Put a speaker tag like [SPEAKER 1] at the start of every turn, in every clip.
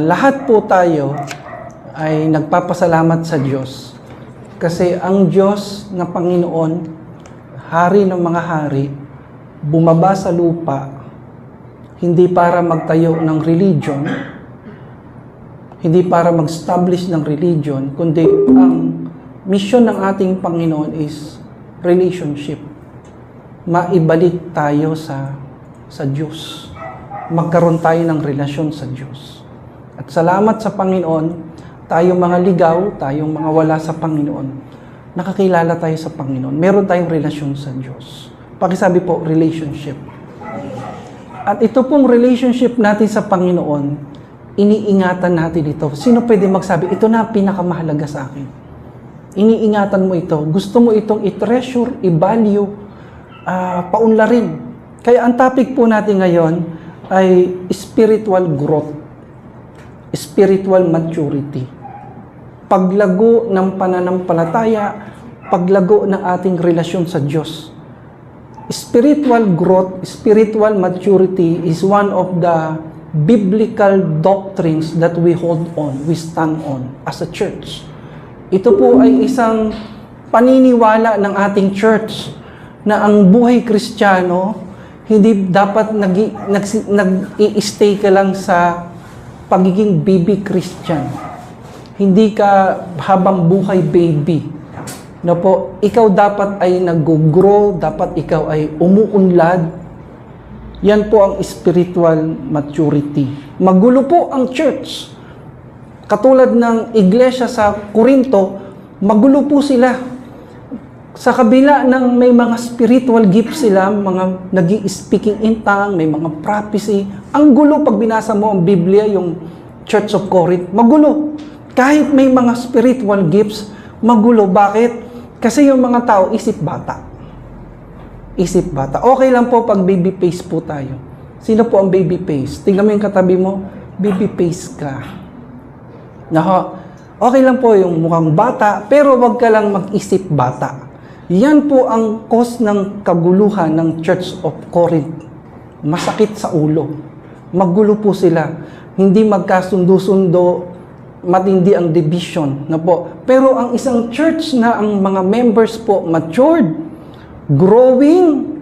[SPEAKER 1] Lahat po tayo ay nagpapasalamat sa Diyos. Kasi ang Diyos na Panginoon, Hari ng mga hari, bumaba sa lupa, hindi para magtayo ng religion, hindi para mag-establish ng religion, kundi ang mission ng ating Panginoon is relationship. Maibalik tayo sa Diyos. Magkaroon tayo ng relasyon sa Diyos. At salamat sa Panginoon, tayong mga ligaw, tayong mga wala sa Panginoon, nakakilala tayo sa Panginoon. Meron tayong relasyon sa Diyos. Pakisabi po, relationship. At ito pong relationship natin sa Panginoon, iniingatan natin ito. Sino pwede magsabi, ito na pinakamahalaga sa akin? Iniingatan mo ito. Gusto mo itong i-treasure, i-value, paunlarin. Kaya ang topic po natin ngayon ay spiritual growth, spiritual maturity. Paglago ng pananampalataya, paglago ng ating relasyon sa Diyos. Spiritual growth, spiritual maturity is one of the biblical doctrines that we hold on, we stand on as a church. Ito po ay isang paniniwala ng ating church na ang buhay Kristiyano, hindi dapat nag-i-stay ka lang sa pagiging baby Christian. Hindi ka habang buhay baby. No po, ikaw dapat ay nag-grow, dapat ikaw ay umuunlad. Yan po ang spiritual maturity. Magulo po ang church. Katulad ng iglesia sa Corinto, magulo po sila. Sa kabila ng may mga spiritual gifts sila, mga nag-i-speaking in tongue, may mga prophecy. Ang gulo pag binasa mo ang Biblia, yung Church of Corinth, magulo. Kahit may mga spiritual gifts, magulo. Bakit? Kasi yung mga tao, isip bata. Isip bata. Okay lang po pag baby face po tayo. Sino po ang baby face? Tingnan mo yung katabi mo, baby face ka. Okay lang po yung mukhang bata, pero wag ka lang mag-isip bata. Yan po ang cause ng kaguluhan ng Church of Corinth. Masakit sa ulo. Magulo po sila. Hindi magkasundo-sundo, matindi ang division. Na po. Pero ang isang church na ang mga members po matured, growing,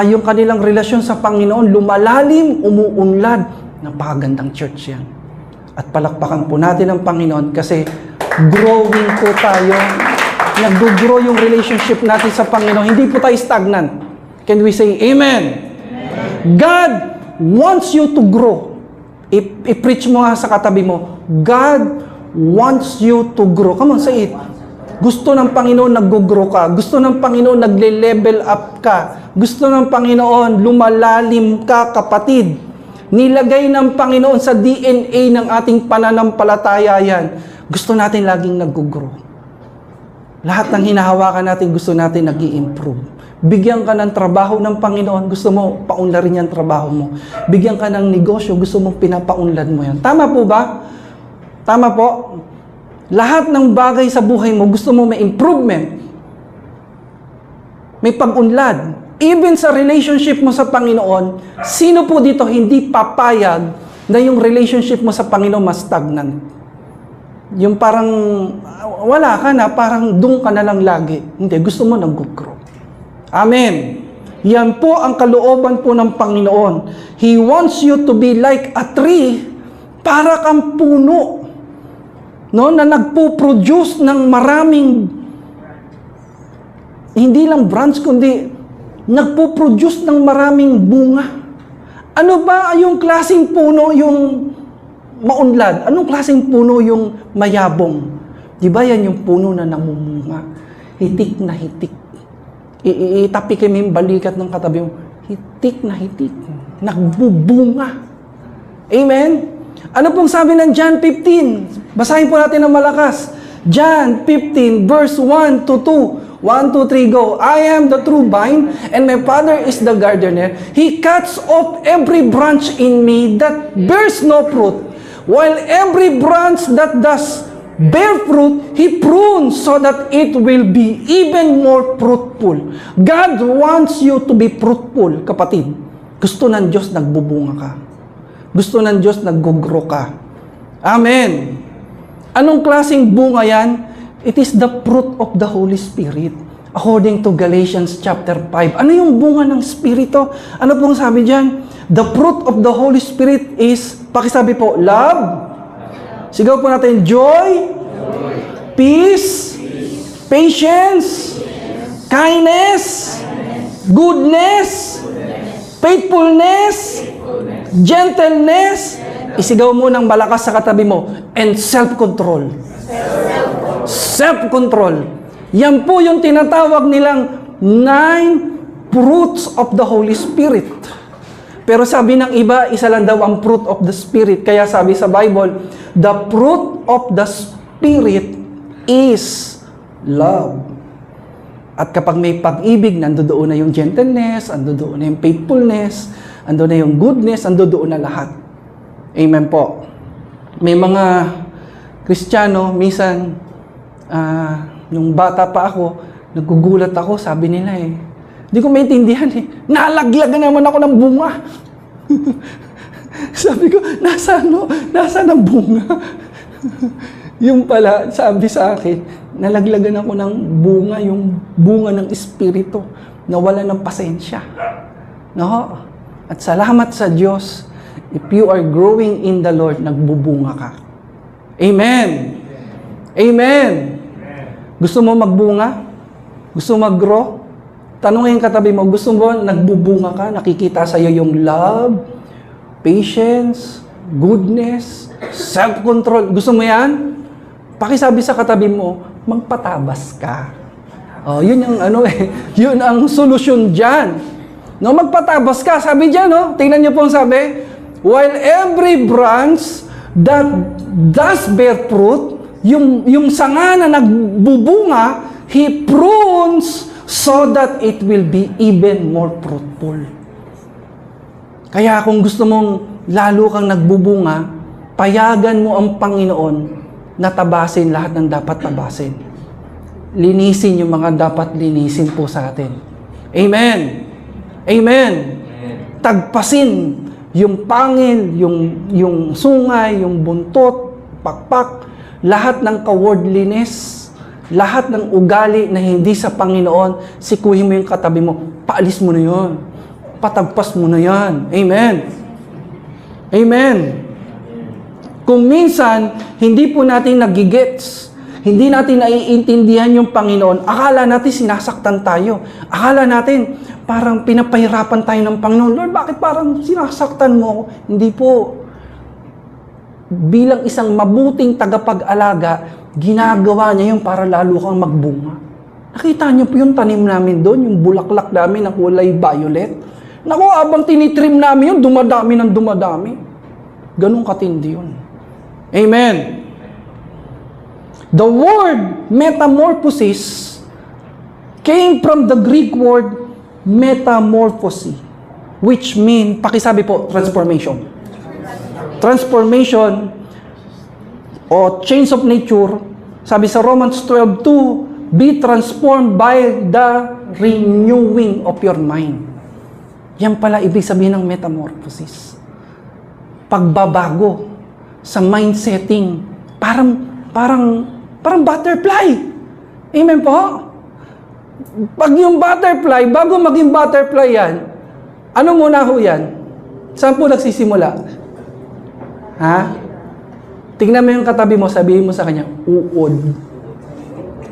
[SPEAKER 1] yung kanilang relasyon sa Panginoon, lumalalim, umuunlad, napakagandang church yan. At palakpakan po natin ang Panginoon kasi growing po tayo. Nag-grow yung relationship natin sa Panginoon. Hindi po tayo stagnant. Can we say amen? God wants you to grow. I-preach mo nga sa katabi mo, God wants you to grow. Come on, say it. Gusto ng Panginoon nag-grow ka. Gusto ng Panginoon nagle-level up ka. Gusto ng Panginoon lumalalim ka, kapatid. Nilagay ng Panginoon sa DNA ng ating pananampalataya yan. Gusto natin laging nag-grow. Lahat ng hinahawakan natin, gusto natin nag-i-improve. Bigyan ka ng trabaho ng Panginoon, gusto mo paunlarin yan trabaho mo. Bigyan ka ng negosyo, gusto mo pinapaunlad mo yan. Tama po ba? Tama po? Lahat ng bagay sa buhay mo, gusto mo may improvement. May pag-unlad. Even sa relationship mo sa Panginoon, sino po dito hindi papayag na yung relationship mo sa Panginoon mas stagnant? Yung parang wala ka na, parang doon ka na lang lagi. Hindi, gusto mo nag-grow. Amen. Yan po ang kalooban po ng Panginoon. He wants you to be like a tree, para kang puno, no, na nagpo-produce ng maraming, hindi lang branch, kundi nagpo-produce ng maraming bunga. Ano ba yung klaseng puno yung maunlad? Anong klaseng puno yung mayabong? Di ba yan yung puno na namumunga? Hitik na hitik. Itapi kayo yung balikat ng katabi mo. Hitik na hitik. Nagbubunga. Amen? Ano pong sabi ng John 15? Basahin po natin ng malakas. John 15 verse 1 to 2. 1, 2, 3, go. I am the true vine, and my Father is the gardener. He cuts off every branch in me that bears no fruit, while every branch that does bear fruit, He prunes so that it will be even more fruitful. God wants you to be fruitful, kapatid. Gusto ng Diyos nagbubunga ka. Gusto ng Diyos nag-grow ka. Amen. Anong klaseng bunga yan? It is the fruit of the Holy Spirit. According to Galatians chapter 5. Ano yung bunga ng Espiritu? Ano pong sabi dyan? The fruit of the Holy Spirit is, pakisabi po, love. Sigaw po natin, joy, peace, patience, kindness, goodness, faithfulness, gentleness, isigaw mo ng malakas sa katabi mo, and self-control. Self-control. Yan po yung tinatawag nilang 9 fruits of the Holy Spirit. Pero sabi ng iba, isa lang daw ang fruit of the Spirit. Kaya sabi sa Bible, the fruit of the Spirit is love. At kapag may pag-ibig, nandoon na yung gentleness, nandoon na yung faithfulness, nandoon na yung goodness, nandoon na lahat. Amen po. May mga Kristiyano, minsan, nung bata pa ako, nagugulat ako, sabi nila hindi ko maintindihan nalaglagan naman ako ng bunga. Sabi ko, nasaan ang bunga? Yung pala, sabi sa akin, nalaglagan ako ng bunga, yung bunga ng Espiritu, na wala ng pasensya. No? At salamat sa Diyos, if you are growing in the Lord, nagbubunga ka. Amen. Amen. Gusto mo magbunga? Gusto mo mag-grow? Tanungin katabi mo, gusto mo nagbubunga ka? Nakikita sa iyo yung love, patience, goodness, self-control. Gusto mo yan? Pakisabi sa katabi mo, magpatabas ka. Oh, yun yung yun ang solusyon diyan. No, magpatabas ka. Sabi diyan, tingnan niyo po ang sabi, while every branch that does bear fruit, yung sanga na nagbubunga, He prunes so that it will be even more fruitful. Kaya kung gusto mong lalo kang nagbubunga, payagan mo ang Panginoon na tabasin lahat ng dapat tabasin. Linisin yung mga dapat linisin po sa atin. Amen. Amen. Tagpasin yung pangil, yung sungay, yung buntot, pakpak, lahat ng cowardliness, lahat ng ugali na hindi sa Panginoon, sikuhin mo yung katabi mo, paalis mo na yun. Patagpas mo na yan. Amen. Amen. Kung minsan, hindi po natin nagigets, hindi natin naiintindihan yung Panginoon, akala natin sinasaktan tayo. Akala natin, parang pinapahirapan tayo ng Panginoon. Lord, bakit parang sinasaktan mo ako? Hindi po. Bilang isang mabuting tagapag-alaga, ginagawa niya yun para lalo kang magbunga. Nakita niyo po yung tanim namin doon, yung bulaklak namin na kulay violet. Naku, abang tinitrim namin yun, dumadami ng dumadami. Ganun katindi yun. Amen. The word metamorphosis came from the Greek word metamorphosis, which mean, pakisabi po, transformation. Transformation o change of nature, sabi sa Romans 12:2, be transformed by the renewing of your mind. Yan pala ibig sabihin ng metamorphosis. Pagbabago sa mind setting, parang butterfly. Amen po? Pag yung butterfly, bago maging butterfly yan, ano muna ho yan? Saan po nagsisimula? Ha? Tingnan mo yung katabi mo, sabihin mo sa kanya, uod.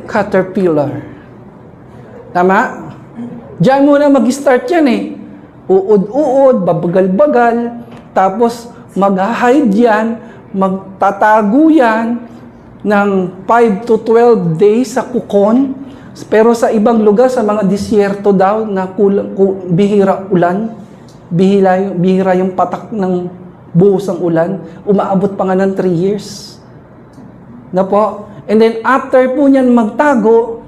[SPEAKER 1] Caterpillar. Tama? Diyan muna mag-start yan Uod-uod, babagal-bagal, tapos mag-hide yan, magtatago yan ng 5 to 12 days sa kukon. Pero sa ibang lugar, sa mga disyerto daw, na bihira ulan, bihira yung patak ng buhos ng ulan, umaabot pa nga ng 3 years. Na po? And then after po niyan magtago,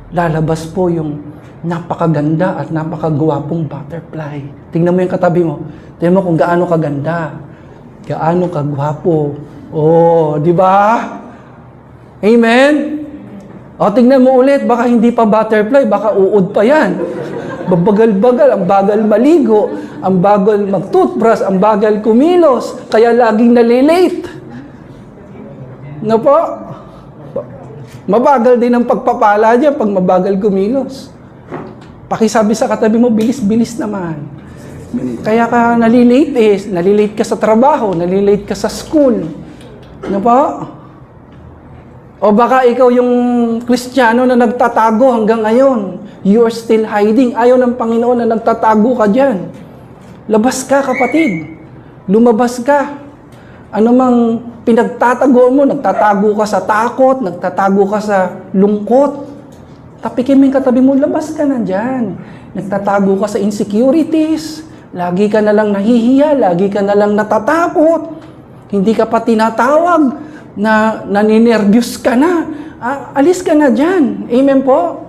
[SPEAKER 1] lalabas po yung napakaganda at napakagwapong butterfly. Tingnan mo yung katabi mo. Tingnan mo kung gaano kaganda, gaano kagwapo. Oh, di ba? Amen? O, tingnan mo ulit, baka hindi pa butterfly, baka uod pa yan. Babagal-bagal, ang bagal maligo, ang bagal mag-toothbrush, ang bagal kumilos, kaya laging nalilate. No po? Mabagal din ang pagpapala niya pag mabagal kumilos. Pakisabi sa katabi mo, bilis-bilis naman. Kaya ka nalilate ka sa trabaho, nalilate ka sa school. Ano po? O baka ikaw yung Kristiyano na nagtatago hanggang ngayon. You are still hiding. Ayaw ng Panginoon na nagtatago ka dyan. Labas ka, kapatid. Lumabas ka. Ano mang pinagtatago mo, nagtatago ka sa takot, nagtatago ka sa lungkot. Tapikin mo yung katabi mo, labas ka na dyan. Nagtatago ka sa insecurities. Lagi ka na lang nahihiya, lagi ka na lang natatakot. Hindi ka pa tinatawag. Na naninervyos ka na, alis ka na dyan. Amen po?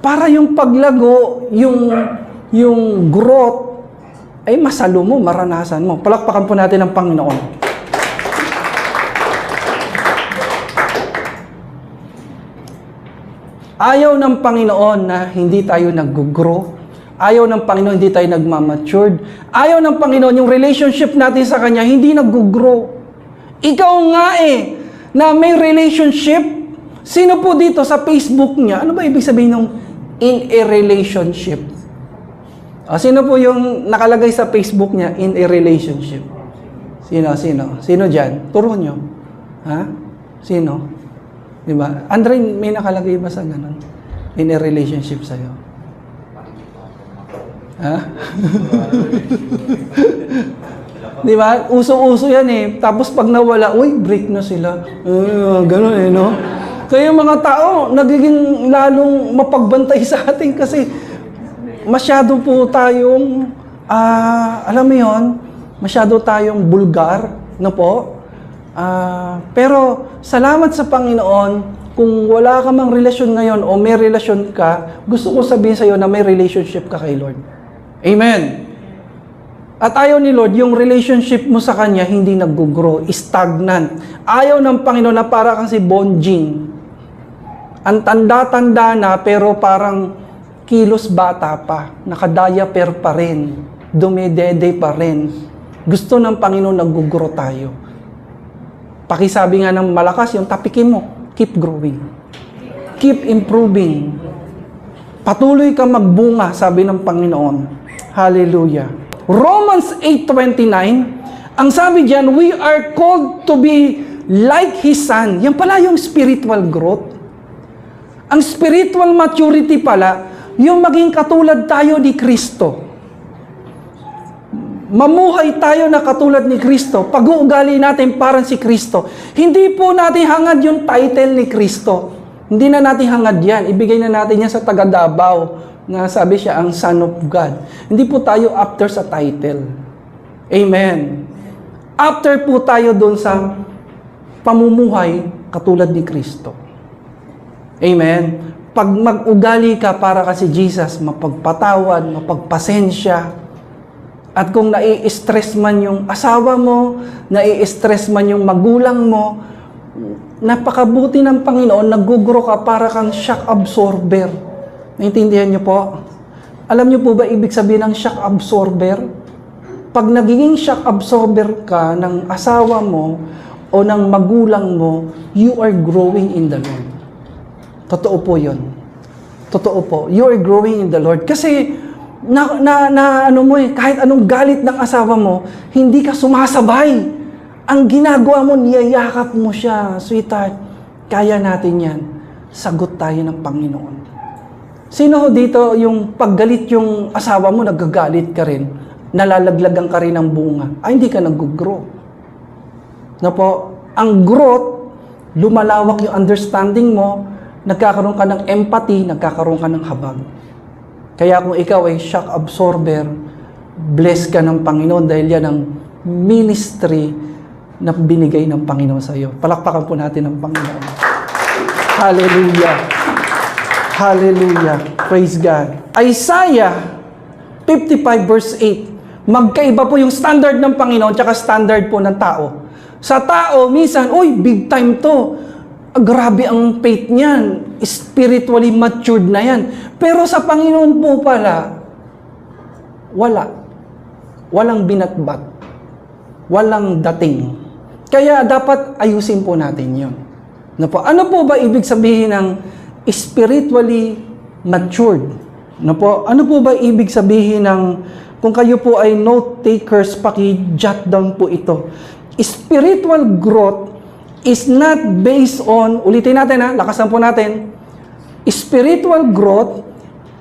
[SPEAKER 1] Para yung paglago, yung growth, ay masalo mo, maranasan mo. Palakpakan po natin ang Panginoon. Ayaw ng Panginoon na hindi tayo nag-grow. Ayaw ng Panginoon hindi tayo nagmamatured. Ayaw ng Panginoon yung relationship natin sa Kanya hindi nag-grow. Ikaw nga na may relationship. Sino po dito sa Facebook niya? Ano ba ibig sabihin ng in a relationship? Sino po yung nakalagay sa Facebook niya in a relationship? Sino? Sino dyan? Turo nyo. Ha? Sino? Diba? Andre, may nakalagay ba sa ganun? In a relationship sa'yo? Ha? Di ba? Uso-uso yan Tapos pag nawala, uy, break na sila. Ganun no? Kaya yung mga tao, nagiging lalong mapagbantay sa atin kasi masyado po tayong, alam mo yun, masyado tayong bulgar, no po? Pero salamat sa Panginoon, kung wala ka mang relasyon ngayon o may relasyon ka, gusto ko sabihin sa iyo na may relationship ka kay Lord. Amen. At ayaw ni Lord, yung relationship mo sa Kanya hindi nag-grow, stagnant. Ayaw ng Panginoon na para kang si Bonjing. Ang tanda-tanda na pero parang kilos bata pa, nakadiaper pa rin, dumidede pa rin. Gusto ng Panginoon nag-grow tayo. Pakisabi nga ng malakas, yung tapikin mo, keep growing. Keep improving. Patuloy ka magbunga, sabi ng Panginoon. Hallelujah. Romans 8:29, ang sabi diyan, we are called to be like His Son. Yan pala yung spiritual growth. Ang spiritual maturity pala, yung maging katulad tayo ni Kristo. Mamuhay tayo na katulad ni Kristo. Pag-uugali natin parang si Kristo. Hindi po natin hangad yung title ni Kristo. Hindi na natin hangad yan. Ibigay na natin yan sa taga Davao. Na sabi siya, ang Son of God. Hindi po tayo after sa title. Amen. After po tayo doon sa pamumuhay katulad ni Kristo. Amen. Pag mag-ugali ka para kasi Jesus, mapagpatawad, mapagpasensya. At kung nai-stress man yung asawa mo, nai-stress man yung magulang mo, napakabuti ng Panginoon, nag-grow ka para kang shock absorber. Naintindihan niyo po? Alam niyo po ba ibig sabihin ng shock absorber? Pag nagiging shock absorber ka ng asawa mo o ng magulang mo, you are growing in the Lord. Totoo po yun. Totoo po. You are growing in the Lord. Kasi, kahit anong galit ng asawa mo, hindi ka sumasabay. Ang ginagawa mo, niyayakap mo siya. Sweetheart, kaya natin yan. Sagot tayo ng Panginoon. Sino ho dito yung paggalit yung asawa mo, nagagalit ka rin, nalalaglagan ka rin ng bunga, hindi ka nag-grow. No po? Ang growth, lumalawak yung understanding mo, nagkakaroon ka ng empathy, nagkakaroon ka ng habag. Kaya kung ikaw ay shock absorber, bless ka ng Panginoon dahil yan ang ministry na binigay ng Panginoon sa iyo. Palakpakan po natin ang Panginoon. Hallelujah. Hallelujah. Praise God. Isaiah 55 verse 8. Magkaiba po yung standard ng Panginoon tsaka standard po ng tao. Sa tao, minsan, big time to. grabe ang faith niyan. Spiritually matured na yan. Pero sa Panginoon po pala, walang binatbat. Walang dating. Kaya dapat ayusin po natin yun. Ano po ba ibig sabihin ng spiritually matured? Ano po ba ibig sabihin ng, kung kayo po ay note takers, paki-jot down po ito. Spiritual growth is not based on, ulitin natin lakasan po natin. Spiritual growth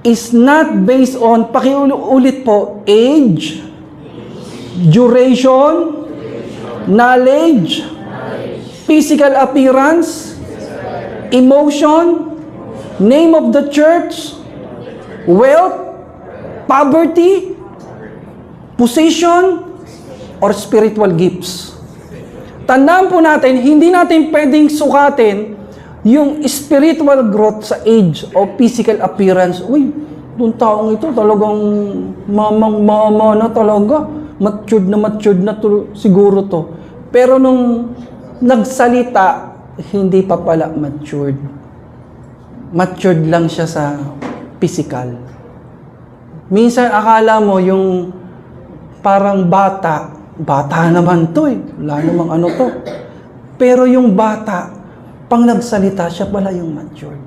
[SPEAKER 1] is not based on, pakiulit po, age, duration, knowledge, physical appearance, emotion, name of the church, wealth, poverty, position, or spiritual gifts. Tandaan po natin, hindi natin pwedeng sukatin yung spiritual growth sa age o physical appearance. Uy, yung taong ito talagang mamang-mama na talaga. Matured na siguro to. Pero nung nagsalita, hindi pa pala matured. Matured lang siya sa physical. Minsan akala mo yung parang bata naman to wala namang ano to. Pero yung bata, pang nagsalita, siya pala yung matured.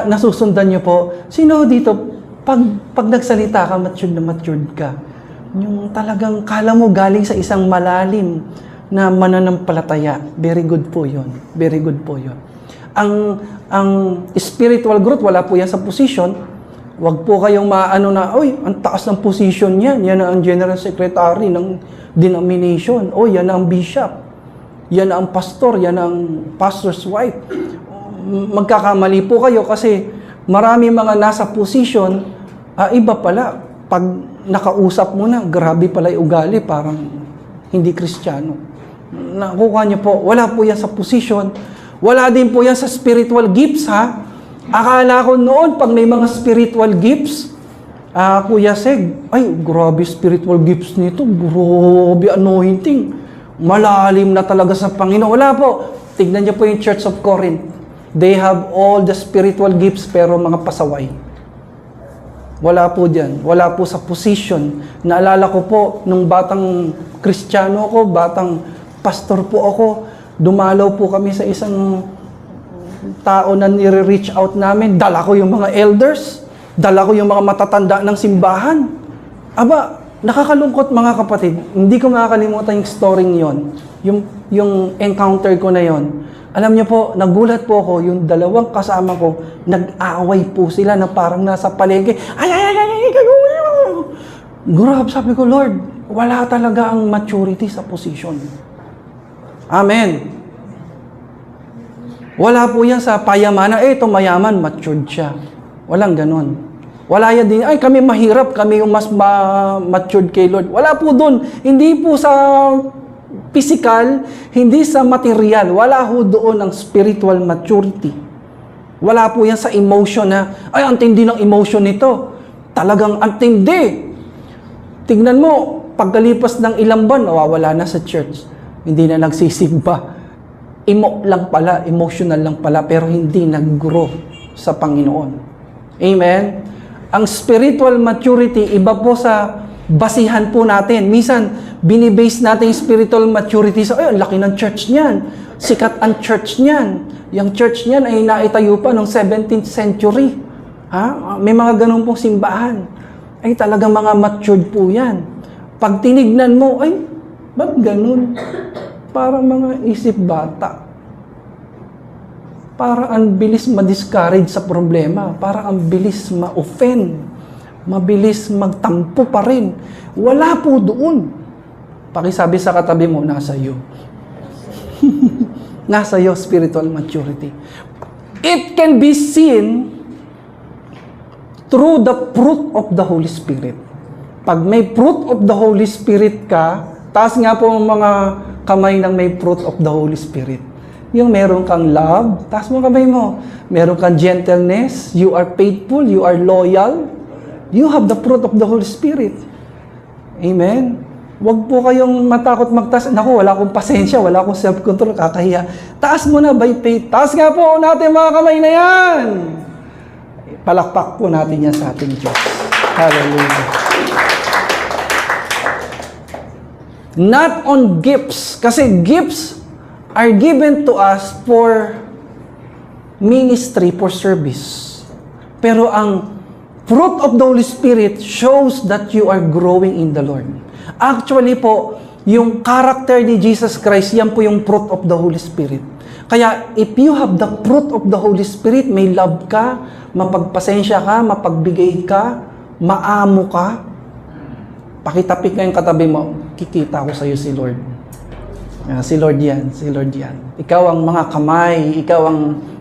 [SPEAKER 1] Nasusundan niyo po, sino dito, pag nagsalita ka, matured ka. Yung talagang kala mo galing sa isang malalim na mananampalataya. Very good po yun. Very good po yun. Ang spiritual growth, wala po yan sa position. Huwag po kayong maano na, oy, ang taas ng position niyan. Yan ang general secretary ng denomination. O, yan ang bishop. Yan ang pastor. Yan ang pastor's wife. Magkakamali po kayo kasi marami mga nasa position, iba pala. Pag nakausap mo na, grabe pala yung ugali, parang hindi Kristiyano. Nakuha niyo po, wala po yan sa position. Wala din po yan sa spiritual gifts, ha? Akala ko noon, pag may mga spiritual gifts, Kuya Seg, ay, grabe spiritual gifts nito, grabe anointing, malalim na talaga sa Panginoon. Wala po. Tignan niyo po yung Church of Corinth. They have all the spiritual gifts, pero mga pasaway. Wala po dyan. Wala po sa position. Naalala ko po, nung batang Kristiyano ako, batang pastor po ako, dumalaw po kami sa isang tao na nire-reach out namin. Dala ko yung mga elders. Dala ko yung mga matatanda ng simbahan. Aba, nakakalungkot mga kapatid. Hindi ko makakalimutan yung story yon. Yung encounter ko na yon. Alam niyo po, nagulat po ako, yung dalawang kasama ko, nag-aaway po sila na parang nasa palengke. Ay! Grabe, sabi ko, Lord, wala talaga ang maturity sa position. Amen. Wala po yan sa payamanan. Ito mayaman, matured siya. Walang ganon. Wala yan din, ay kami mahirap, kami yung mas matured kay Lord. Wala po dun. Hindi po sa physical, hindi sa material. Wala po doon ang spiritual maturity. Wala po yan sa emotion na, ay, ang tindi ng emotion nito. Talagang ang tindi. Tingnan mo, pagkalipas ng ilang buwan, nawawala na sa church. Hindi na nagsisimba. Emotional lang pala, pero hindi nag-grow sa Panginoon. Amen? Ang spiritual maturity, iba po sa basihan po natin. Minsan, binibase natin yung spiritual maturity sa, ay, ang laki ng church niyan. Sikat ang church niyan. Yung church niyan ay naitayo pa noong 17th century. May mga ganun pong simbahan. Ay, talagang mga matured po yan. Pag tinignan mo, ay, ba't ganun? Parang mga isip bata. Para ang bilis ma-discourage sa problema. Para ang bilis ma-offend. Mabilis magtampo pa rin. Wala po doon. Pakisabi sa katabi mo, nasa iyo. Nasa iyo spiritual maturity. It can be seen through the fruit of the Holy Spirit. Pag may fruit of the Holy Spirit ka, taas nga po ang mga kamay ng may fruit of the Holy Spirit. Yung meron kang love, taas mo kamay mo. Meron kang gentleness, you are faithful, you are loyal. You have the fruit of the Holy Spirit. Amen? Huwag po kayong matakot magtaas. Naku, wala akong pasensya, wala akong self-control, kakahiya. Taas mo na by faith. Taas nga po natin mga kamay na yan. Palakpak po natin yan sa ating Diyos. Hallelujah. Not on gifts. Kasi gifts are given to us for ministry, for service. Pero ang fruit of the Holy Spirit shows that you are growing in the Lord. Actually po, yung character ni Jesus Christ, yan po yung fruit of the Holy Spirit. Kaya, if you have the fruit of the Holy Spirit, may love ka, mapagpasensya ka, mapagbigay ka, maamo ka, pakitapik nga yung katabi mo, kikita ko sa iyo si Lord. Si Lord yan, si Lord yan. Ikaw ang mga kamay, ikaw ang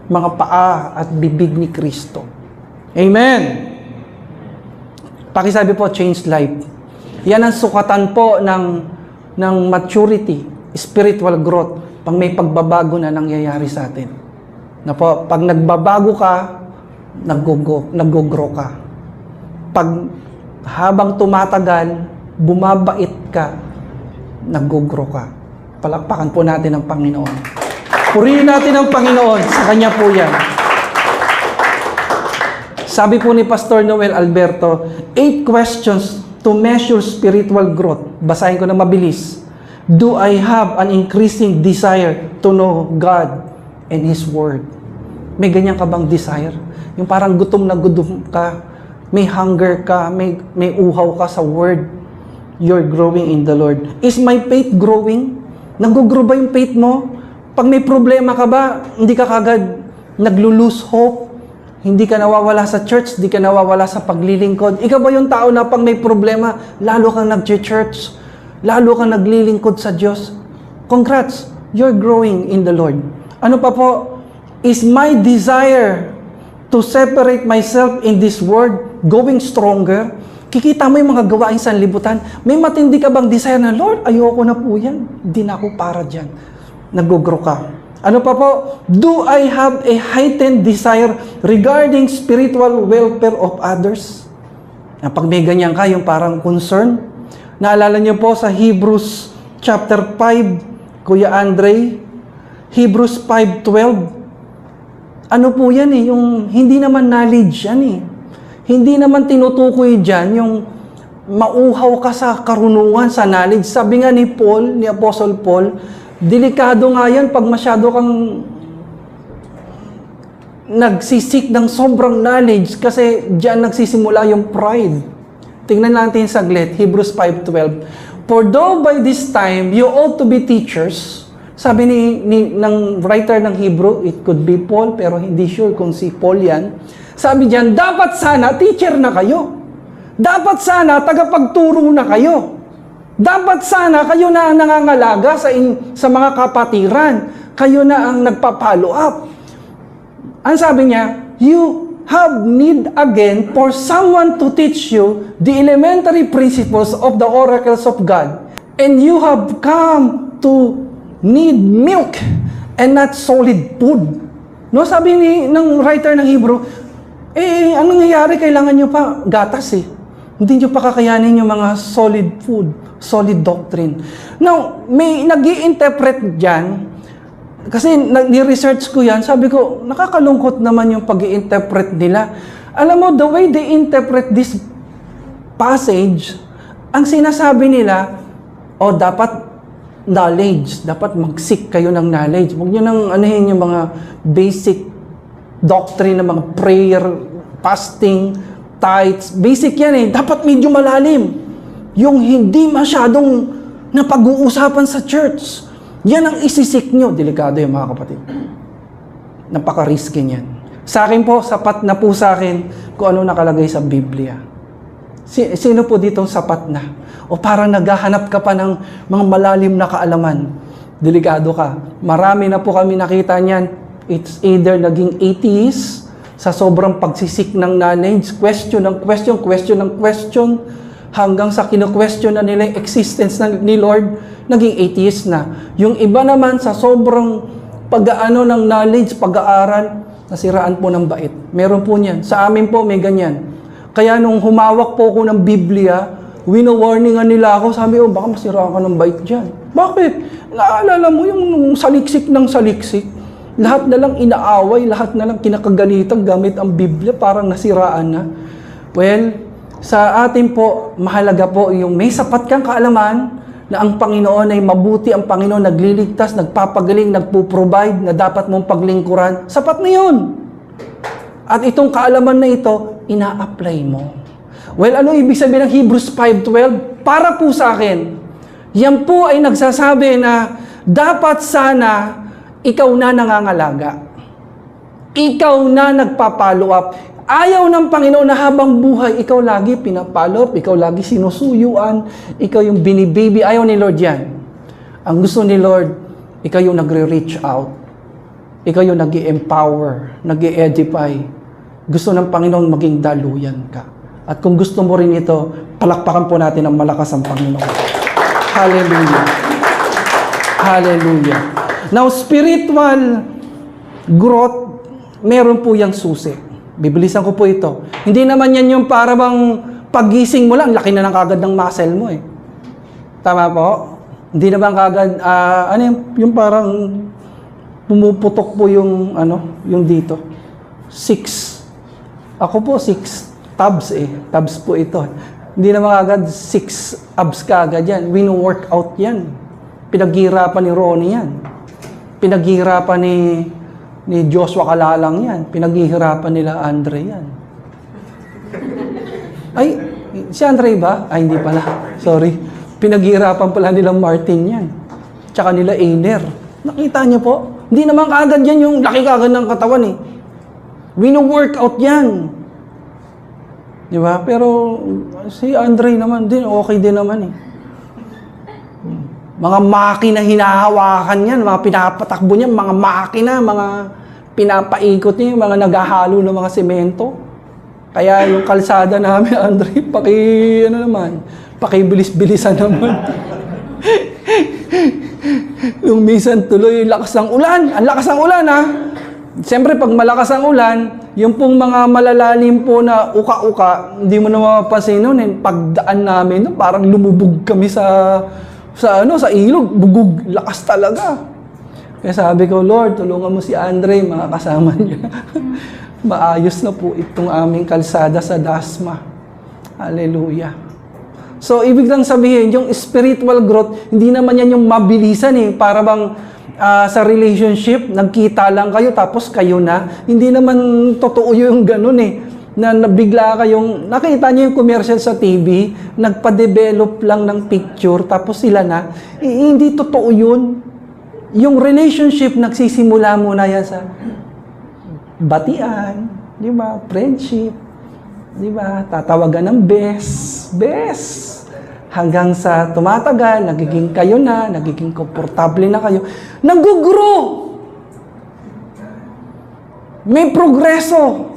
[SPEAKER 1] mga paa at bibig ni Kristo. Amen! Pakisabi po, change life. Yan ang sukatan po ng maturity, spiritual growth, pag may pagbabago na nangyayari sa atin. Na po, pag nagbabago ka, nag-grow ka. Pag habang tumatagal, bumabait ka, nag-grow ka. Palakpakan po natin ang Panginoon. Purihin natin ang Panginoon, sa Kanya po yan. Sabi po ni Pastor Noel Alberto, 8 questions to measure spiritual growth. Basahin ko na mabilis. Do I have an increasing desire to know God and His Word? May ganyan ka bang desire? Yung parang gutom na gutom ka, may hunger ka, may uhaw ka sa Word. You're growing in the Lord. Is my faith growing? Nag-grow ba yung faith mo? Pag may problema ka ba, hindi ka kagad naglo-lose hope? Hindi ka nawawala sa church, hindi ka nawawala sa paglilingkod. Ikaw ba yung tao na pag may problema, lalo kang nag-church, lalo kang naglilingkod sa Diyos? Congrats, you're growing in the Lord. Ano pa po? Is my desire to separate myself in this world going stronger? Kikita mo yung mga gawain sa libutan. May matindi ka bang desire na, Lord, ayoko na po yan. Hindi na ako para dyan. Nag-grow ka. Ano pa po? Do I have a heightened desire regarding spiritual welfare of others? Pag may ganyan ka, yung parang concern. Naalala niyo po sa Hebrews chapter 5, Kuya Andre, Hebrews 5:12. Ano po yan eh? Yung hindi naman knowledge yan eh. Hindi naman tinutukoy dyan yung mauhaw ka sa karunungan, sa knowledge. Sabi nga ni Paul, ni Apostle Paul, delikado nga yan pag masyado kang nagsisik ng sobrang knowledge kasi dyan nagsisimula yung pride. Tingnan natin saglit, Hebrews 5:12. For though by this time you ought to be teachers, sabi ng writer ng Hebrew, it could be Paul, pero hindi sure kung si Paul yan. Sabi dyan, dapat sana teacher na kayo. Dapat sana tagapagturo na kayo. Dapat sana kayo na ang nangangalaga sa mga kapatiran. Kayo na ang nagpa-follow up. Ang sabi niya, you have need again for someone to teach you the elementary principles of the oracles of God. And you have come to need milk and not solid food. No, sabi ng writer ng Hebrew, anong nangyayari? Kailangan nyo pa gatas eh. Hindi nyo pa kakayanin yung mga solid food, solid doctrine. Now, may nag-i-interpret dyan, kasi ni-research ko yan, sabi ko, nakakalungkot naman yung pag-i-interpret nila. Alam mo, the way they interpret this passage, ang sinasabi nila, dapat knowledge, dapat mag-seek kayo ng knowledge. Huwag nyo nang anuhin yung mga basic doctrine ng mga prayer, fasting, tithes. Basic yan eh. Dapat medyo malalim. Yung hindi masyadong napag-uusapan sa church. Yan ang isisik nyo. Delikado yung mga kapatid. Napaka-risky niyan. Sa akin po, sapat na po sa akin kung ano nakalagay sa Biblia. Sino po ditong sapat na? O parang naghahanap ka pa ng mga malalim na kaalaman. Delikado ka. Marami na po kami nakita niyan. It's either naging atheist, sa sobrang pagsisik ng knowledge, question ng question, hanggang sa kino-question na nila yung existence ni Lord, naging atheist na. Yung iba naman sa sobrang pag-aano ng knowledge, pag-aaral, nasiraan po ng bait. Meron po niyan. Sa amin po may ganyan. Kaya nung humawak po ako ng Biblia, wino-warningan nila ako. Sabi ko, baka masiraan ka ng bike dyan. Bakit? Naalala mo yung saliksik ng saliksik. Lahat na lang inaaway, lahat na lang kinakagalitan gamit ang Biblia, parang nasiraan na. Well, sa atin po, mahalaga po yung may sapat kang kaalaman na ang Panginoon ay mabuti, ang Panginoon nagliligtas, nagpapagaling, nagpo-provide, na dapat mong paglingkuran. Sapat na yun. At itong kaalaman na ito, ina-apply mo. Well, ano ibig sabihin ng Hebrews 5:12? Para po sa akin, yan po ay nagsasabi na dapat sana ikaw na nangangalaga. Ikaw na nagpa-follow up. Ayaw ng Panginoon na habang buhay, ikaw lagi pinapalo up, ikaw lagi sinusuyuan, ikaw yung binibaby. Ayaw ni Lord yan. Ang gusto ni Lord, ikaw yung nagre-reach out. Ikaw yung nag-i-empower, nag-i-edify. Gusto ng Panginoon maging daluyan ka. At kung gusto mo rin ito, palakpakan po natin ang malakas ang Panginoon. Hallelujah. Hallelujah. Now, spiritual growth, meron po yung susi. Bibilisan ko po ito. Hindi naman yan yung para bang pagising mo lang, laki na ng kagad ng muscle mo eh. Tama po? Hindi naman kagad, yung parang pumuputok po yung, yung dito. 6. Ako po, 6 tabs eh. Tabs po ito. Hindi naman kagad 6 abs kagad yan. Wino-workout yan. Pinaghirapan ni Ronnie yan. Pinaghirapan ni Joshua Kalalang yan. Pinaghihirapan nila Andre yan. Ay, si Andre ba? Ay, hindi pala. Sorry. Pinaghihirapan pala nilang Martin yan. Tsaka nila Einer. Nakita niyo po? Hindi naman kaagad yan yung laki kaagad ng katawan eh. Wino-workout yan. Di ba? Pero si Andre naman din, okay din naman eh. Mga makina hinahawakan yan, mga pinapatakbo niya, mga makina, mga pinapaikot niya, mga naghahalo ng mga semento. Kaya yung kalsada namin, Andre, pakibilis-bilisan naman. Yung minsan tuloy, lakas ng ulan. Ang lakas ng ulan, ha? Siyempre, pag malakas ang ulan, yung pong mga malalalim po na uka-uka, hindi mo na mapapansin nun. Pagdaan namin, parang lumubog kami sa ilog, bugog, lakas talaga. Kaya sabi ko, Lord, tulungan mo si Andre, mga kasama niya. Maayos na po itong aming kalsada sa Dasma. Hallelujah. So, ibig lang sabihin, yung spiritual growth, hindi naman yan yung mabilisan eh. Para bang sa relationship, nagkita lang kayo, tapos kayo na. Hindi naman totoo yung ganun eh. Na bigla kayong, nakita niyo yung commercial sa TV, nagpa-develop lang ng picture, tapos sila na. Hindi totoo yun. Yung relationship, nagsisimula muna yan sa batian, di ba? Friendship, di ba? Tatawagan ng best. Hanggang sa tumatagal, nagiging kayo na, nagiging komportable na kayo. Nag-grow! May progreso.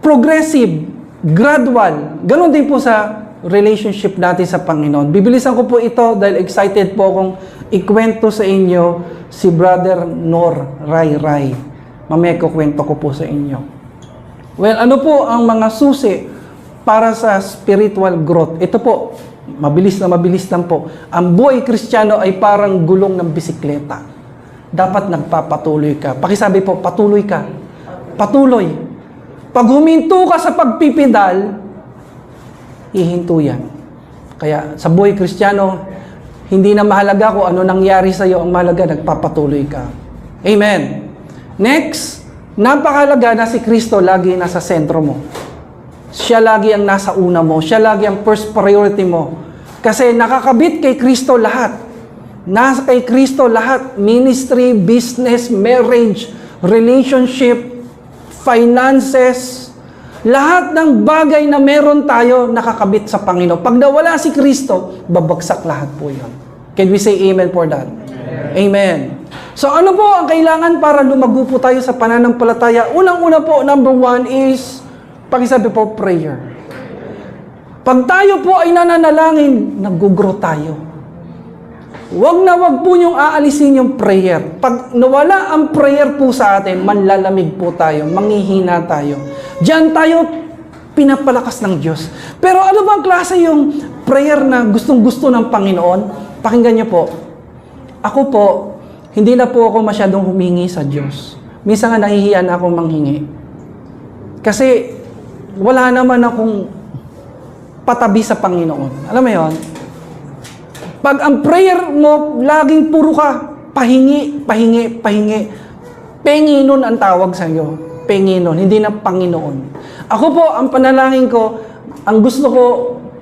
[SPEAKER 1] Progressive, gradual. Ganon din po sa relationship natin sa Panginoon. Bibilisan ko po ito dahil excited po akong ikwento sa inyo si Brother Nor Ray. Mamaya kukwento ko po sa inyo. Well, ano po ang mga susi para sa spiritual growth? Ito po, mabilis lang po. Ang buhay Kristiyano ay parang gulong ng bisikleta. Dapat nagpapatuloy ka. Pakisabi po, patuloy ka. Patuloy. Pag huminto ka sa pagpipedal, hihinto yan. Kaya sa buhay Kristiyano, hindi na mahalaga kung ano nangyari sa iyo, ang mahalaga, nagpapatuloy ka. Amen. Next, napakahalaga na si Kristo lagi nasa sentro mo. Siya lagi ang nasa una mo. Siya lagi ang first priority mo. Kasi nakakabit kay Kristo lahat. Nasa kay Kristo lahat. Ministry, business, marriage, relationship, finances, lahat ng bagay na meron tayo nakakabit sa Panginoon. Pag nawala si Kristo, babagsak lahat po yun. Can we say amen for that? Amen. So ano po ang kailangan para lumago po tayo sa pananampalataya? Unang-una po, number 1 is, pakisabi po, prayer. Pag tayo po ay nananalangin, nag-grow tayo. Wag po niyong aalisin yung prayer. Pag nawala ang prayer po sa atin, manlalamig po tayo, manghihina tayo. Diyan tayo Pinapalakas ng Diyos. Pero ano bang klase yung prayer na gustong-gusto ng Panginoon? Pakinggan niyo po. Ako po, hindi na po ako masyadong humingi sa Diyos. Minsan nga nahihiya na akong manghingi. Kasi wala naman akong patabi sa Panginoon. Alam mo yon? Pag ang prayer mo, laging puro ka, pahingi, pahingi, pahingi. Penginon ang tawag sa iyo. Penginon, hindi na Panginoon. Ako po, ang panalangin ko, ang gusto ko,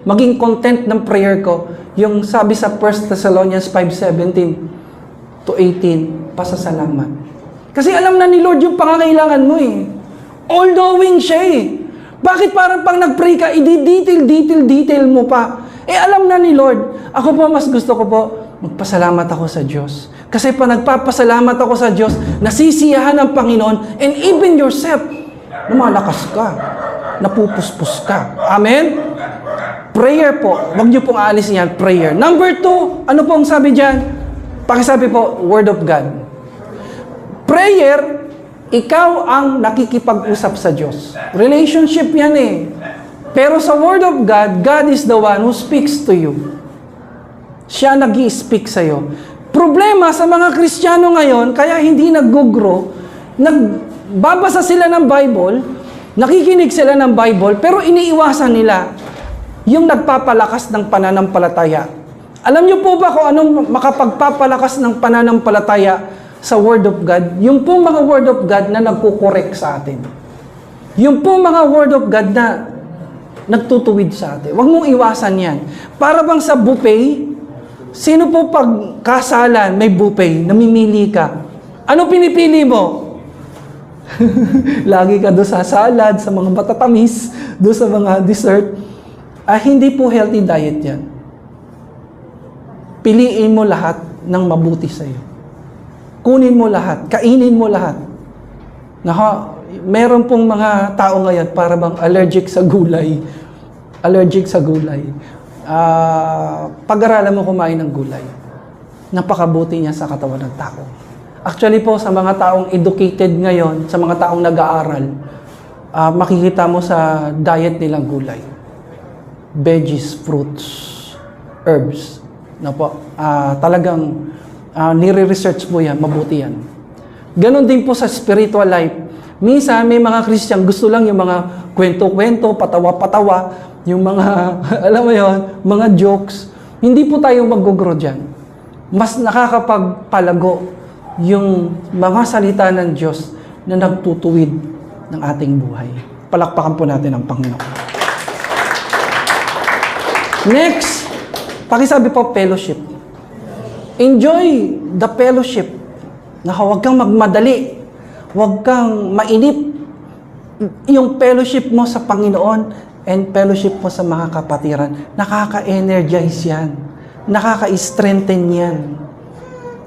[SPEAKER 1] maging content ng prayer ko, yung sabi sa 1 Thessalonians 5:17 to 18, pasasalamat. Kasi alam na ni Lord yung pangangailangan mo eh. All-knowing siya eh. Bakit parang pag nag-pray ka, i-detail mo pa? Eh alam na ni Lord. Ako po, mas gusto ko po, magpasalamat ako sa Diyos. Kasi pa nagpapasalamat ako sa Diyos, nasisiyahan ng Panginoon, and even yourself, lumalakas ka, napupuspos ka. Amen? Prayer po, wag niyo pong aalisin yan, prayer. Number 2, ano pong sabi dyan? Pakisabi po, Word of God. Prayer, ikaw ang nakikipag-usap sa Diyos. Relationship yan eh. Pero sa Word of God, God is the one who speaks to you. Siya nag-i-speak sa'yo. Problema sa mga Kristiyano ngayon, kaya hindi nag-grow, nagbabasa sila ng Bible, nakikinig sila ng Bible, pero iniiwasan nila yung nagpapalakas ng pananampalataya. Alam niyo po ba kung anong makapagpapalakas ng pananampalataya sa Word of God? Yung pong mga Word of God na nagkukorek sa atin. Yung pong mga Word of God na nagtutuwid sa atin. Huwag mong iwasan yan. Para bang sa buffet, sino po pag kasalan, may buffet, namimili ka? Ano pinipili mo? Lagi ka doon sa salad, sa mga matatamis, doon sa mga dessert. Hindi po healthy diet yan. Piliin mo lahat ng mabuti sa'yo. Kunin mo lahat, kainin mo lahat. Meron pong mga tao ngayon para bang allergic sa gulay. Allergic sa gulay. Pag-aralan mo kumain ng gulay. Napakabuti niya sa katawan ng tao. Actually po, sa mga taong educated ngayon, sa mga taong nag-aaral, makikita mo sa diet nilang gulay. Veggies, fruits, herbs. Talagang nire-research mo yan, mabuti yan. Ganon din po sa spiritual life. Minsan, may mga Christian, gusto lang yung mga kwento-kwento, patawa-patawa, yung mga, alam mo yon, mga jokes. Hindi po tayo mag-grow dyan. Mas nakakapagpalago yung mga salita ng Diyos na nagtutuwid ng ating buhay. Palakpakan po natin ang Panginoon. Next, pakisabi po, fellowship. Enjoy the fellowship. Huwag kang magmadali. Huwag kang mainip. Yung fellowship mo sa Panginoon and fellowship mo sa mga kapatiran, nakaka-energize yan. Nakaka-strengthen yan.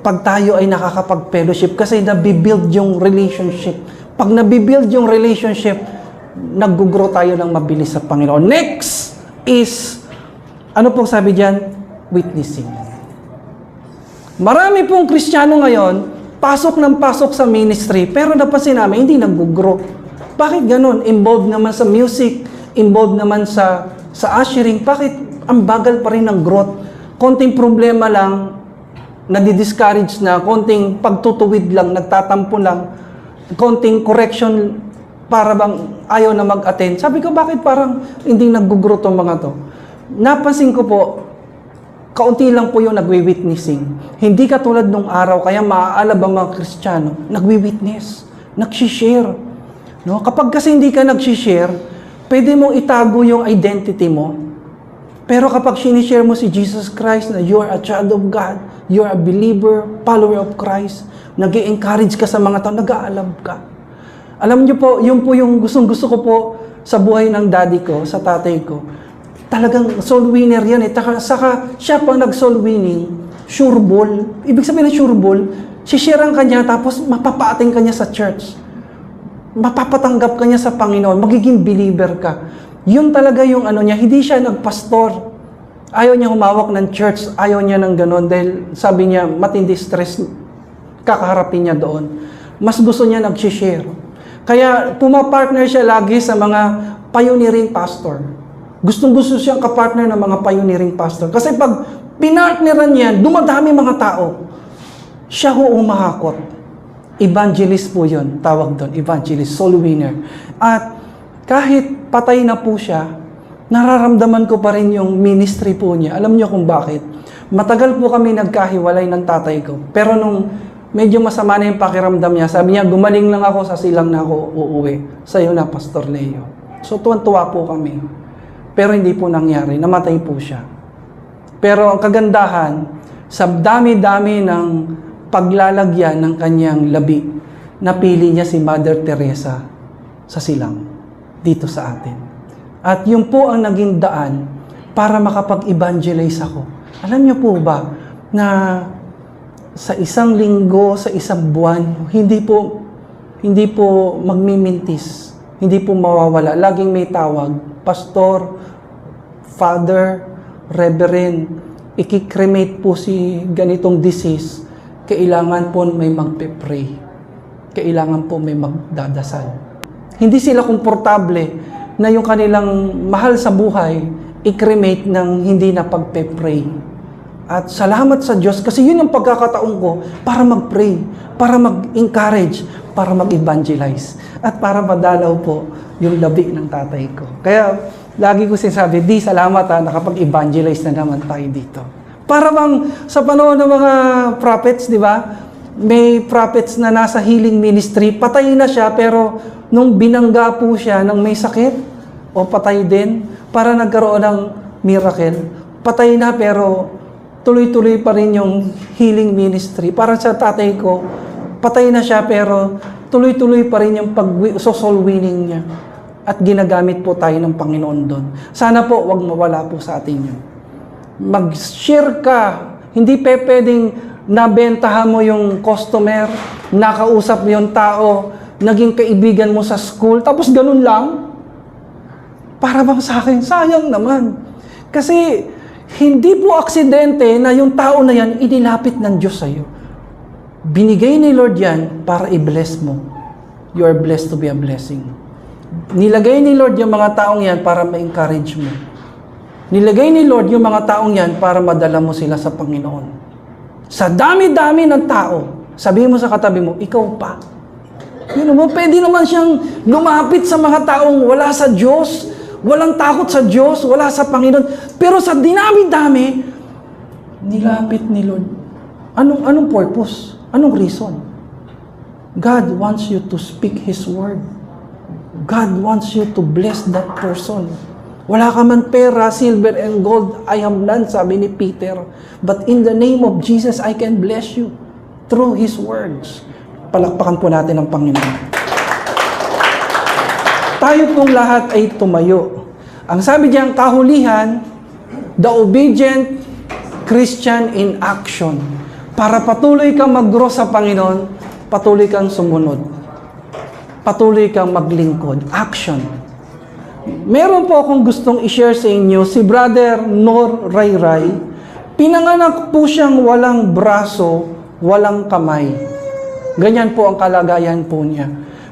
[SPEAKER 1] Pag tayo ay nakakapag-fellowship kasi nabibuild yung relationship. Pag nabibuild yung relationship, nag-grow tayo ng mabilis sa Panginoon. Next is, ano pong sabi dyan? Witnessing. Marami pong Kristiyano ngayon, pasok ng pasok sa ministry, pero napansin namin, hindi nag-grow. Bakit ganun? Involved naman sa music, involved naman sa ushering. Bakit ang bagal pa rin ng growth? Konting problema lang, nadi-discourage na, konting pagtutuwid lang, nagtatampo lang, konting correction, para bang ayaw na mag-attend. Sabi ko, bakit parang hindi nag-grow tong mga to? Napansin ko po, kaunti lang po yung nagwi-witnessing. Hindi katulad nung araw, kaya maaalab ang mga Kristiyano, nagwi-witness, nag-share. No? Kapag kasi hindi ka nag-share, pwede mong itago yung identity mo. Pero kapag sinishare mo si Jesus Christ na you are a child of God, you are a believer, follower of Christ, nag-i-encourage ka sa mga tao, nag-aalab ka. Alam niyo po, yun po yung gustong-gusto ko po sa buhay ng daddy ko, sa tatay ko. Talagang soul winner yan eh. Saka siya pang nag-soul winning, sure ball. Ibig sabihin ng sure ball, sisharean ka niya tapos mapapaating ka niya sa church. Mapapatanggap ka niya sa Panginoon, magiging believer ka. Yun talaga yung ano niya, hindi siya nagpastor. Ayaw niya humawak ng church, ayaw niya ng ganon dahil sabi niya matindi stress kakaharapin niya doon. Mas gusto niya nag-share. Kaya pumapartner siya lagi sa mga pioneering pastor. Gustong-gusto siyang kapartner ng mga pioneering pastor. Kasi pag pinartneran niya, dumadami mga tao. Siya ho umahakot. Evangelist po yun, tawag doon, evangelist, soul winner. At kahit patay na po siya, nararamdaman ko pa rin yung ministry po niya. Alam niyo kung bakit? Matagal po kami nagkahiwalay ng tatay ko. Pero nung medyo masama na yung pakiramdam niya, sabi niya, gumaling lang ako, sa silang na ako uuwi. Sa'yo na, Pastor Leo. So, tuwan-tuwa po kami. Pero hindi po nangyari. Namatay po siya. Pero ang kagandahan, sa dami-dami ng paglalagyan ng kanyang labi, napili niya si Mother Teresa sa silang dito sa atin. At yun po ang naging daan para makapag-evangelize ako. Alam niyo po ba na sa isang linggo, sa isang buwan, hindi po magmimintis, hindi po mawawala. Laging may tawag, Pastor, Father, Reverend, ikikremate po si ganitong disease, kailangan po may magpe-pray. Kailangan po may magdadasal. Hindi sila komportable na yung kanilang mahal sa buhay, i-cremate ng hindi na pagpe-pray. At salamat sa Diyos kasi yun yung pagkakataon ko para mag-pray, para mag-encourage, para mag-evangelize, at para madalaw po yung labi ng tatay ko. Kaya lagi ko sinasabi, salamat nakapag-evangelize na naman tayo dito. Para bang sa panahon ng mga prophets, di ba? May prophets na nasa healing ministry, patay na siya, pero nung binangga po siya ng may sakit, o patay din, para nagkaroon ng miracle, patay na pero tuloy-tuloy pa rin yung healing ministry. Para sa tatay ko, patay na siya pero tuloy-tuloy pa rin yung soul winning niya. At ginagamit po tayo ng Panginoon doon. Sana po, wag mawala po sa atin yun. Mag-share ka. Hindi pwedeng nabentahan mo yung customer, nakausap mo yung tao, naging kaibigan mo sa school, tapos ganun lang. Para bang sa akin, sayang naman. Kasi hindi po aksidente na yung tao na yan inilapit ng Diyos sa iyo. Binigay ni Lord yan para i-bless mo. You are blessed to be a blessing. Nilagay ni Lord yung mga taong yan para ma-encourage mo. Nilagay ni Lord yung mga taong yan para madala mo sila sa Panginoon. Sa dami-dami ng tao, sabihin mo sa katabi mo, ikaw pa. Yun mo, pwede naman siyang lumapit sa mga taong wala sa Diyos, walang takot sa Diyos, wala sa Panginoon. Pero sa dinami-dami, nilapit ni Lord. Anong purpose? Anong reason? God wants you to speak His word. God wants you to bless that person. Wala ka man pera, silver and gold, I have none, sabi ni Peter. But in the name of Jesus, I can bless you through His words. Palakpakan po natin ang Panginoon. Tayo pong lahat ay tumayo. Ang sabi diyang kahulihan, the obedient Christian in action. Para patuloy kang mag-grow sa Panginoon, patuloy kang sumunod. Patuloy kang maglingkod. Action. Meron po akong gustong i-share sa inyo, si Brother Nor Rayray. Pinanganak po siyang walang braso, walang kamay. Ganyan po ang kalagayan po niya.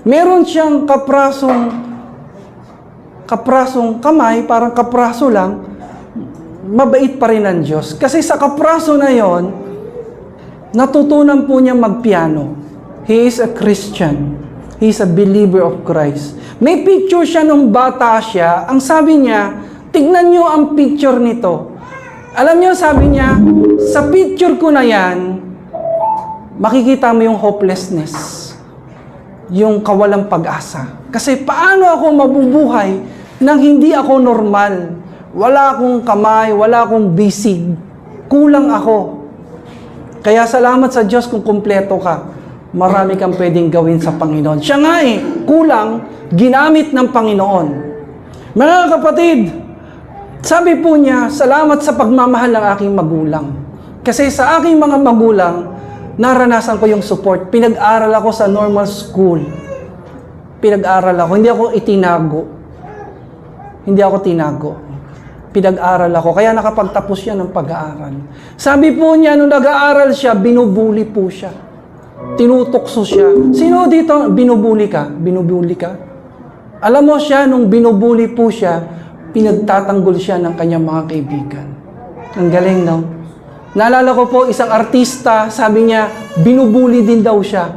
[SPEAKER 1] Meron siyang kaprasong kamay, parang kapraso lang, mabait pa rin ang Diyos. Kasi sa kapraso na yon, natutunan po niya magpiano. He is a Christian. He is a believer of Christ. May picture siya nung bata siya. Ang sabi niya, tignan niyo ang picture nito. Alam niyo, sabi niya, sa picture ko na yan, makikita mo yung hopelessness, yung kawalang pag-asa. Kasi paano ako mabubuhay nang hindi ako normal? Wala akong kamay, wala akong bisig. Kulang ako. Kaya salamat sa Diyos kung kumpleto ka. Marami kang pwedeng gawin sa Panginoon. Siya nga kulang, ginamit ng Panginoon. Mga kapatid, sabi po niya, salamat sa pagmamahal ng aking magulang. Kasi sa aking mga magulang, naranasan ko yung support. Pinag-aral ako sa normal school. Pinag-aral ako. Hindi ako tinago. Pinag-aral ako. Kaya nakapagtapos siya ng pag-aaral. Sabi po niya, nung nag-aaral siya, binubuli po siya. Tinutokso siya. Sino dito, binubuli ka? Binubuli ka? Alam mo siya, nung binubuli po siya, pinagtatanggol siya ng kanyang mga kaibigan. Ang galing, no? Naalala ko po, isang artista, sabi niya, binubuli din daw siya.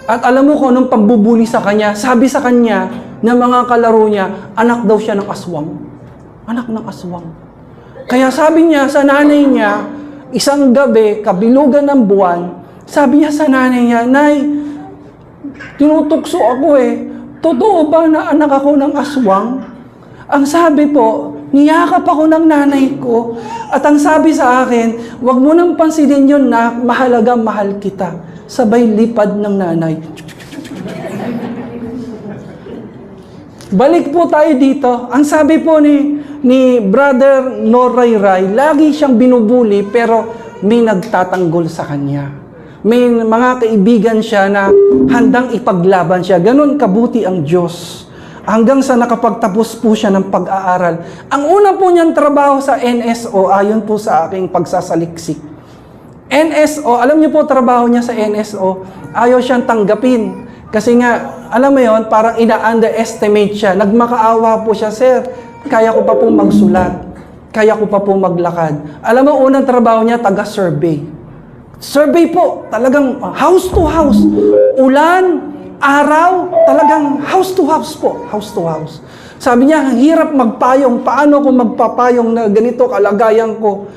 [SPEAKER 1] At alam mo kung anong pagbubuli sa kanya, sabi sa kanya ng mga kalaro niya, anak daw siya ng aswang. Anak ng aswang. Kaya sabi niya sa nanay niya, isang gabi, kabilugan ng buwan, sabi niya sa nanay niya, Nay, tinutukso ako eh. Totoo ba na anak ako ng aswang? Ang sabi po, niyakap ako ng nanay ko. At ang sabi sa akin, wag mo nang pansinin yun na mahalaga, mahal kita. Sabay lipad ng nanay. Balik po tayo dito. Ang sabi po ni Brother Noray Ray, lagi siyang binubuli pero may nagtatanggol sa kanya. May mga kaibigan siya na handang ipaglaban siya. Ganon kabuti ang Diyos. Hanggang sa nakapagtapos po siya ng pag-aaral. Ang una po niyang trabaho sa NSO, ayon po sa aking pagsasaliksik. NSO, alam niyo po trabaho niya sa NSO, ayaw siyang tanggapin. Kasi nga, alam mo yon, parang ina-underestimate siya. Nagmakaawa po siya, Sir, kaya ko pa po magsulat. Kaya ko pa po maglakad. Alam mo, unang trabaho niya, taga-survey. Survey po, talagang house to house. Ulan, araw, talagang house to house po. House to house. Sabi niya, ang hirap magpayong. Paano ko magpapayong na ganito kalagayan ko?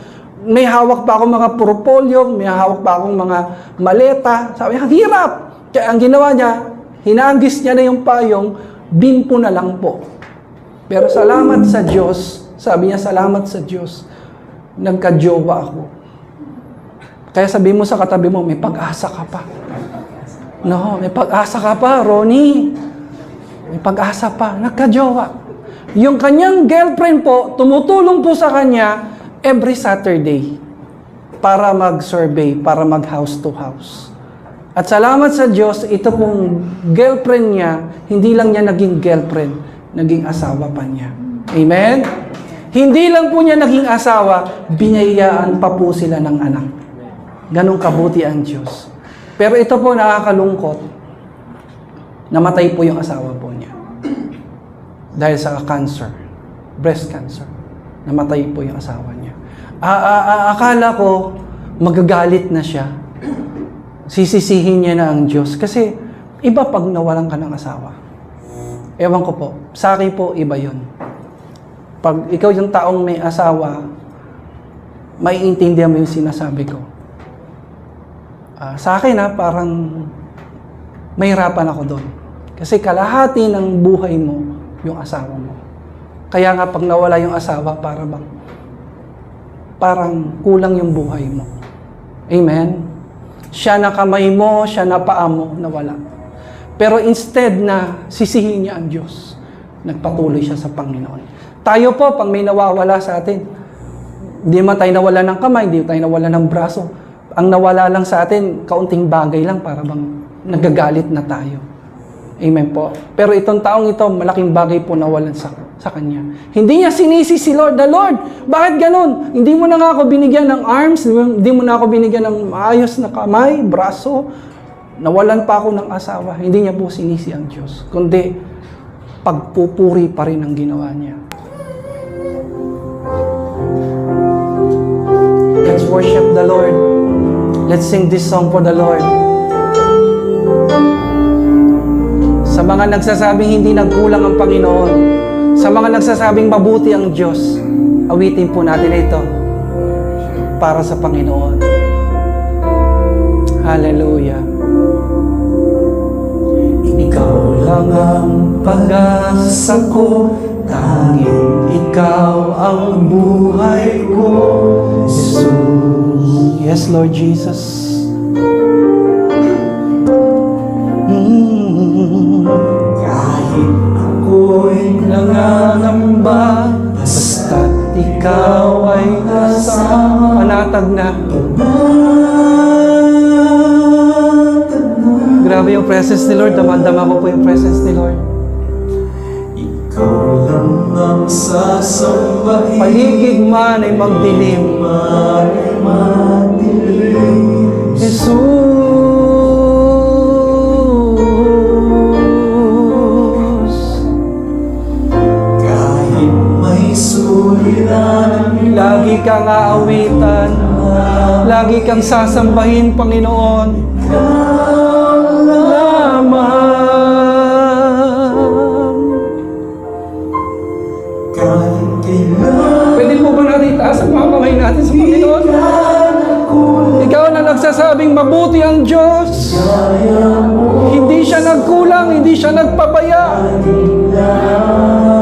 [SPEAKER 1] May hawak pa akong mga portfolio, may hawak pa akong mga maleta. Sabi niya, ang hirap. Kaya ang ginawa niya, hinagis niya na yung payong, bimpo na lang po. Pero salamat sa Diyos, sabi niya, salamat sa Diyos, nagka-jowa ako. Kaya sabi mo sa katabi mo, may pag-asa ka pa. No, may pag-asa ka pa, Ronnie. May pag-asa pa, nagka-jowa. Yung kanyang girlfriend po, tumutulong po sa kanya every Saturday para mag-survey, para mag-house to house. At salamat sa Diyos, ito pong girlfriend niya, hindi lang niya naging girlfriend, naging asawa pa niya. Amen? Hindi lang po niya naging asawa, binayaan pa po sila ng anak. Ganong kabuti ang Diyos. Pero ito po nakakalungkot, namatay po yung asawa po niya. Dahil sa cancer, breast cancer. Namatay po yung asawa niya. Akala ko, magagalit na siya. Sisisihin niya na ang Diyos. Kasi, iba pag nawalan ka ng asawa. Ewan ko po. Sa akin po, iba yun. Pag ikaw yung taong may asawa, maiintindihan mo yung sinasabi ko. Sa akin, parang mahirapan ako doon. Kasi kalahati ng buhay mo, yung asawa mo. Kaya nga, pag nawala yung asawa, parang kulang yung buhay mo. Amen? Siya na kamay mo, siya na paa mo, nawala. Pero instead na sisihin niya ang Diyos, nagpatuloy siya sa Panginoon. Tayo po, pag may nawawala sa atin, hindi man tayo nawala ng kamay, hindi tayo nawala ng braso. Ang nawala lang sa atin, kaunting bagay lang para bang nagagalit na tayo. Amen po. Pero itong taong ito, malaking bagay po nawalan sa kanya. Hindi niya sinisi si Lord, the Lord. Bakit ganun? Hindi mo na nga ako binigyan ng arms, hindi mo na ako binigyan ng maayos na kamay, braso. Nawalan pa ako ng asawa. Hindi niya po sinisi ang Diyos. Kundi, pagpupuri pa rin ang ginawa niya. Let's worship the Lord. Let's sing this song for the Lord. Sa mga nagsasabing hindi nagkulang ang Panginoon, sa mga nagsasabing mabuti ang Diyos, awitin po natin ito para sa Panginoon. Hallelujah. Ikaw lang ang pag-asa ko, tanging ikaw ang buhay ko, Jesus. Yes, Lord Jesus. Kahit ako'y nangangamba, basta't ikaw ay kasama. Panatag na. Grabe yung presence ni Lord. Damandama ko po yung presence ni Lord.
[SPEAKER 2] Ikaw lang ang sasambahin.
[SPEAKER 1] Paligid man ay magdilim. Jesus. lagi kang sasambahin, Panginoon. Lamang.
[SPEAKER 2] Kahit kailan
[SPEAKER 1] Pwede po ba natin itaas ang mga kamay natin sa Panginoon? Ikaw na nagsasabing mabuti ang Diyos. Hindi siya nagkulang, hindi siya nagpabaya.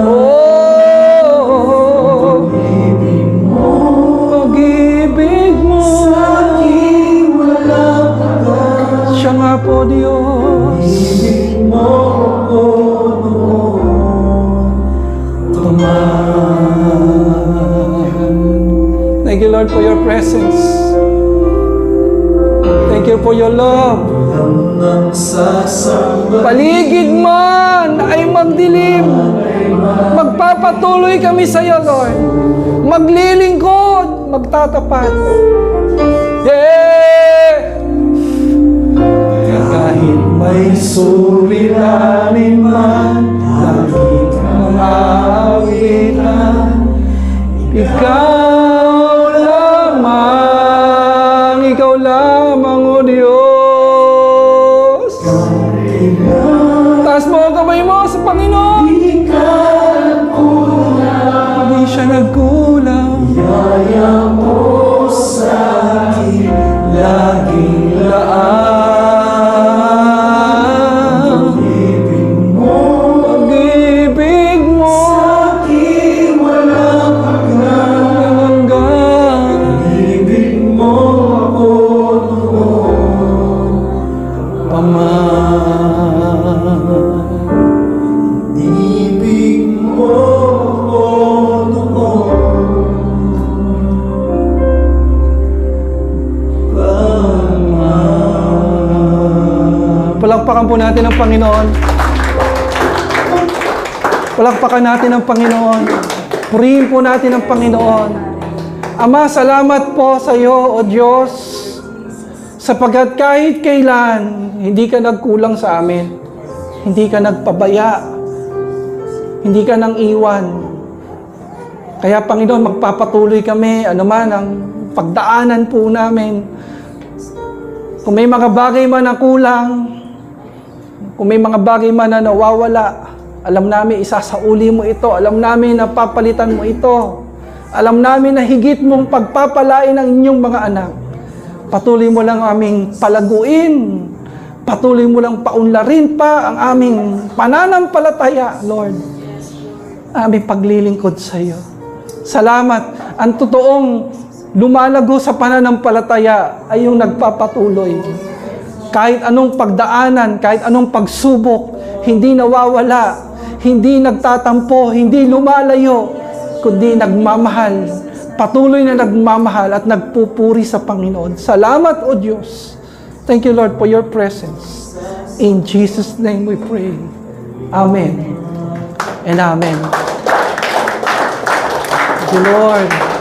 [SPEAKER 1] Oh, pag-ibig mo siya nga po, Diyos. Thank you, Lord, for your presence. Thank you for your love.
[SPEAKER 2] ng sasamba
[SPEAKER 1] Paligid man ay magdilim, magpapatuloy kami sa iyo, Lord. Maglilingkod, magtatapat. Yeah!
[SPEAKER 2] kahit may suliranin man, lagi kang aawitan.
[SPEAKER 1] Ikaw lamang, O Diyos. Taas mo ang kamay mo sa Panginoon. Hindi siya nagkulang.
[SPEAKER 2] Yaya mo sa akin, laging laan. Pag-ibig mo
[SPEAKER 1] Pag-ibig mo
[SPEAKER 2] sa akin, walang hanggan.
[SPEAKER 1] hanggang
[SPEAKER 2] Pag-ibig mo ako noon, pag-ibig mo ako
[SPEAKER 1] Palakpakan po natin ang Panginoon. Palakpakan natin ang Panginoon. Purihin po natin ang Panginoon. Ama, salamat po sa iyo, O Diyos, sapagkat kahit kailan, hindi ka nagkulang sa amin. Hindi ka nagpabaya. Hindi ka nang iwan. Kaya, Panginoon, magpapatuloy kami, anuman ang pagdaanan po namin. Kung may mga bagay man na kulang, kung may mga bagay man na nawawala, alam namin isasauli mo ito. Alam namin na papalitan mo ito. Alam namin na higit mong pagpapalain ang inyong mga anak. Patuloy mo lang aming palaguin. Patuloy mo lang paunlarin pa ang aming pananampalataya, Lord. Aming paglilingkod sa iyo. Salamat. Ang totoong lumalago sa pananampalataya ay yung nagpapatuloy. Kahit anong pagdaanan, kahit anong pagsubok, hindi nawawala, hindi nagtatampo, hindi lumalayo, kundi nagmamahal. Patuloy na nagmamahal at nagpupuri sa Panginoon. Salamat, O Diyos. Thank you, Lord, for your presence. In Jesus' name we pray. Amen and amen. Thank you, Lord.